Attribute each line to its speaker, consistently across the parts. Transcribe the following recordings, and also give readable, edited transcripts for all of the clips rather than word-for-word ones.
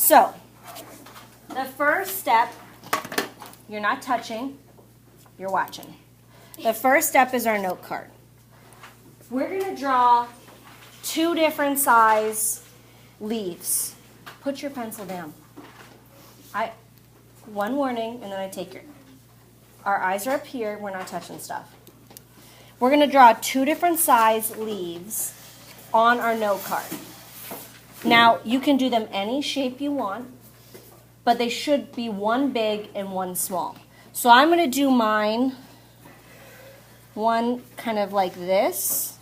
Speaker 1: So, the first step, you're not touching, you're watching. The first step is our note card. We're going to draw 2 different size leaves. Put your pencil down. One warning, and then I take our eyes are up here, we're not touching stuff. We're going to draw 2 different size leaves on our note card. Now, you can do them any shape you want, but they should be one big and one small. So I'm going to do mine one kind of like this,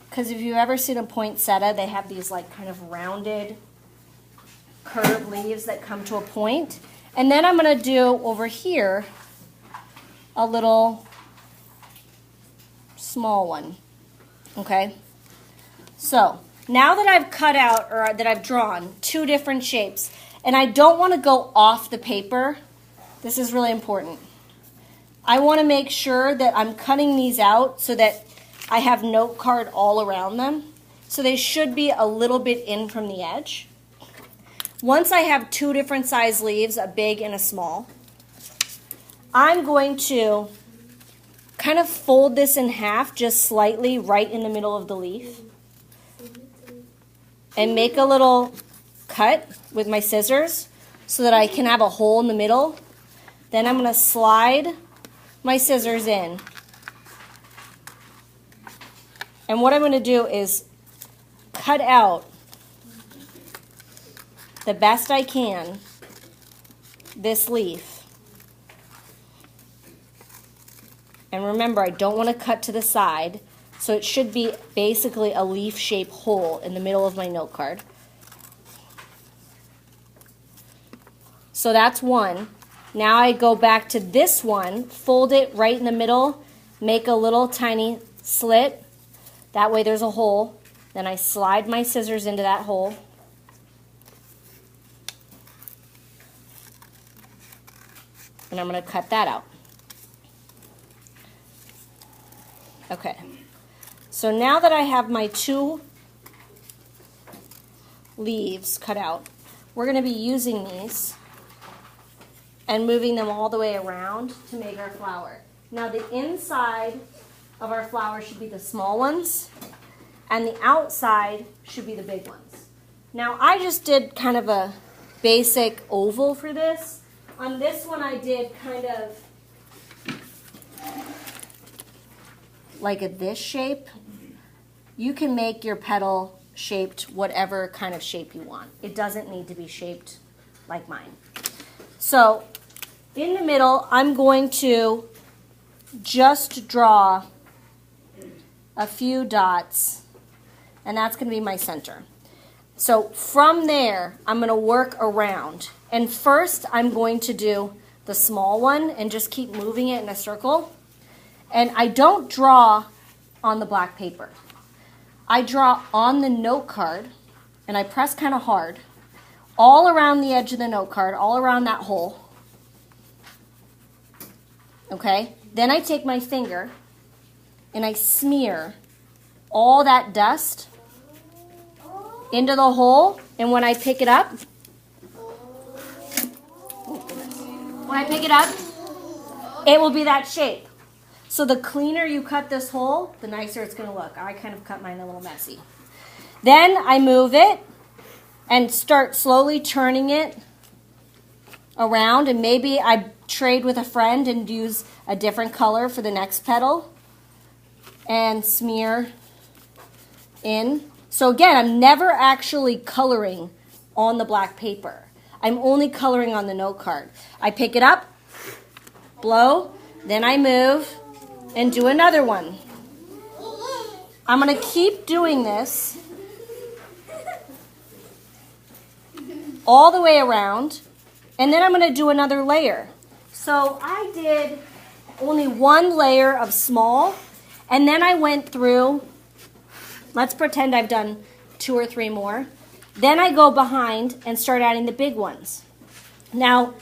Speaker 1: because if you've ever seen a pointsetta, they have these like kind of rounded curved leaves that come to a point. And then I'm going to do over here a little small one, okay? So now that I've cut out, or that I've drawn 2 different shapes, and I don't want to go off the paper, this is really important. I want to make sure that I'm cutting these out so that I have note card all around them. So they should be a little bit in from the edge. Once I have 2 different size leaves, a big and a small, I'm going to kind of fold this in half just slightly right in the middle of the leaf and make a little cut with my scissors so that I can have a hole in the middle. Then I'm going to slide my scissors in. And what I'm going to do is cut out the best I can this leaf. And remember, I don't want to cut to the side, so it should be basically a leaf-shaped hole in the middle of my note card. So that's one. Now I go back to this one, fold it right in the middle, make a little tiny slit. That way there's a hole. Then I slide my scissors into that hole. And I'm going to cut that out. Okay. So now that I have my 2 leaves cut out, we're going to be using these and moving them all the way around to make our flower. Now the inside of our flower should be the small ones, and the outside should be the big ones. Now I just did kind of a basic oval for this. On this one I did kind of like this shape. You can make your petal shaped whatever kind of shape you want. It doesn't need to be shaped like mine. So in the middle, I'm going to just draw a few dots, and that's going to be my center. So from there, I'm going to work around. And first, I'm going to do the small one and just keep moving it in a circle. And I don't draw on the black paper. I draw on the note card, and I press kind of hard, all around the edge of the note card, all around that hole. Okay? Then I take my finger, and I smear all that dust into the hole, and when I pick it up, it will be that shape. So the cleaner you cut this hole, the nicer it's going to look. I kind of cut mine a little messy. Then I move it and start slowly turning it around, and maybe I trade with a friend and use a different color for the next petal and smear in. So again, I'm never actually coloring on the black paper. I'm only coloring on the note card. I pick it up, blow, then I move and do another one. I'm going to keep doing this all the way around, and then I'm going to do another layer. So I did only 1 layer of small, and then I went through, let's pretend I've done 2 or 3 more. Then I go behind and start adding the big ones. Now,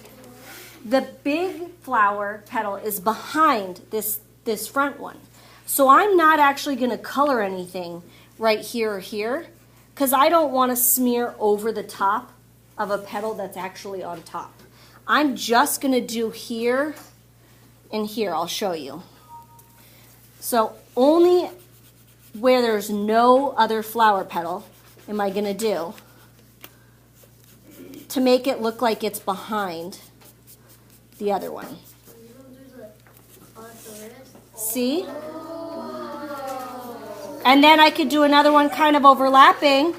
Speaker 1: the big flower petal is behind this front one. So I'm not actually going to color anything right here or here, because I don't want to smear over the top of a petal that's actually on top. I'm just going to do here and here. I'll show you. So only where there's no other flower petal am I going to do to make it look like it's behind the other one. See? And then I could do another one kind of overlapping.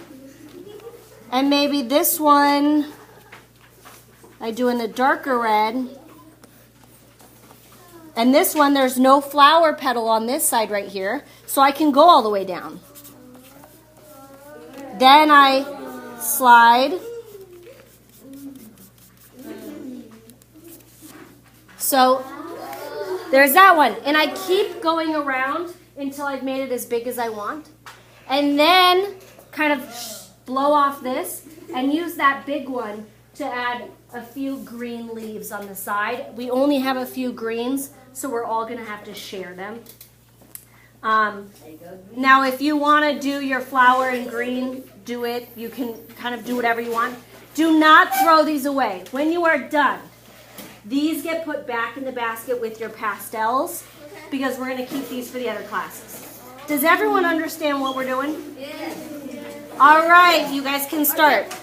Speaker 1: And maybe this one I do in the darker red. And this one, there's no flower petal on this side right here, so I can go all the way down. Then I slide. So there's that one. And I keep going around until I've made it as big as I want. And then kind of blow off this and use that big one to add a few green leaves on the side. We only have a few greens, so we're all going to have to share them. Now, if you want to do your flower in green, do it. You can kind of do whatever you want. Do not throw these away. When you are done, these get put back in the basket with your pastels because we're going to keep these for the other classes. Does everyone understand what we're doing? Yes. All right, you guys can start.